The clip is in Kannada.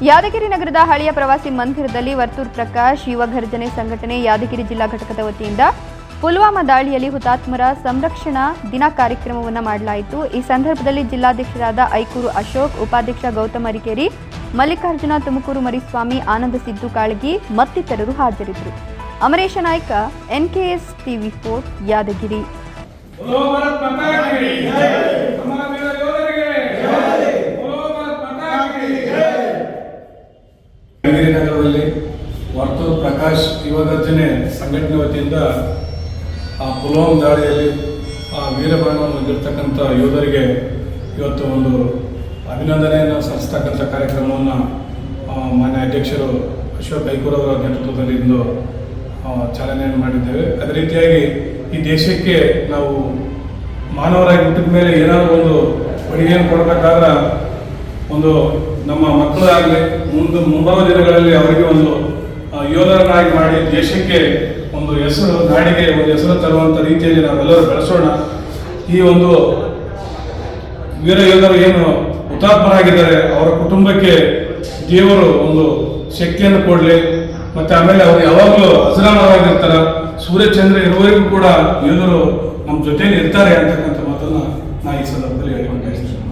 ಯಾದಗಿರಿ ನಗರದ ಹಳೆಯ ಪ್ರವಾಸಿ ಮಂದಿರದಲ್ಲಿ ವರ್ತೂರ್ ಪ್ರಕಾಶ್ ಯುವ ಘರ್ಜನೆ ಸಂಘಟನೆ ಯಾದಗಿರಿ ಜಿಲ್ಲಾ ಘಟಕದ ವತಿಯಿಂದ ಪುಲ್ವಾಮಾ ದಾಳಿಯಲ್ಲಿ ಹುತಾತ್ಮರ ಸಂರಕ್ಷಣಾ ದಿನ ಕಾರ್ಯಕ್ರಮವನ್ನು ಮಾಡಲಾಯಿತು. ಈ ಸಂದರ್ಭದಲ್ಲಿ ಜಿಲ್ಲಾಧ್ಯಕ್ಷರಾದ ಐಕೂರು ಅಶೋಕ್, ಉಪಾಧ್ಯಕ್ಷ ಗೌತಮ್ ಅರಿಕೇರಿ, ಮಲ್ಲಿಕಾರ್ಜುನ ತುಮಕೂರು, ಮರಿಸ್ವಾಮಿ, ಆನಂದ ಸಿದ್ದು ಕಾಳಗಿ ಮತ್ತಿತರರು ಹಾಜರಿದ್ದರು. Amaresha Naik, NKS TV4 Yadgir. ಯಾದಗಿರಿ ನಗರದಲ್ಲಿ ವರ್ತೂರ್ ಪ್ರಕಾಶ್ ಯುವ ಘರ್ಜನೆ ಸಂಘಟನೆ ವತಿಯಿಂದ ಪುಲ್ವಾಮಾ ದಾಳಿಯಲ್ಲಿ ವೀರಮರಣವನ್ನು ಹೊಂದಿರತಕ್ಕಂಥ ಯೋಧರಿಗೆ ಇವತ್ತು ಒಂದು ಅಭಿನಂದನೆಯನ್ನು ಸಲ್ಲಿಸ್ತಕ್ಕಂಥ ಕಾರ್ಯಕ್ರಮವನ್ನು ಮಾನ್ಯ ಅಧ್ಯಕ್ಷರು ಅಶೋಕ್ ಐಕೂರ್ ಅವರ ನೇತೃತ್ವದಲ್ಲಿ ಇಂದು ಚಾಲನೆಯನ್ನು ಮಾಡಿದ್ದೇವೆ. ಅದೇ ರೀತಿಯಾಗಿ ಈ ದೇಶಕ್ಕೆ ನಾವು ಮಾನವರಾಗಿ ಹುಟ್ಟಿದ ಮೇಲೆ ಏನಾದರೂ ಒಂದು ಕೊಡುಗೆಯನ್ನು ಕೊಡಬೇಕಾದ್ರೆ ಒಂದು ನಮ್ಮ ಮಕ್ಕಳಾಗಲಿ ಮುಂಬರುವ ದಿನಗಳಲ್ಲಿ ಅವರಿಗೆ ಒಂದು ಯೋಧರನ್ನಾಗಿ ಮಾಡಿ ದೇಶಕ್ಕೆ ಒಂದು ಹೆಸರು, ನಾಡಿಗೆ ಒಂದು ಹೆಸರು ತರುವಂಥ ರೀತಿಯಲ್ಲಿ ನಾವೆಲ್ಲರೂ ಬೆಳೆಸೋಣ. ಈ ಒಂದು ವೀರ ಯೋಧರು ಏನು ಹುತಾತ್ಮರಾಗಿದ್ದಾರೆ ಅವರ ಕುಟುಂಬಕ್ಕೆ ದೇವರು ಒಂದು ಶಕ್ತಿಯನ್ನು ಕೊಡಲಿ. ಮತ್ತು ಆಮೇಲೆ ಅವರು ಯಾವಾಗಲೂ ಅಜರಾಮರಾಗಿರ್ತಾರೆ. ಸೂರ್ಯಚಂದ್ರ ಇರುವವರೆಗೂ ಕೂಡ ಯೋಧರು ನಮ್ಮ ಜೊತೆಯಲ್ಲಿ ಇರ್ತಾರೆ ಅಂತಕ್ಕಂಥ ಮಾತನ್ನು ನಾನು ಈ ಸಂದರ್ಭದಲ್ಲಿ ಹೇಳಿಕೊಂಡು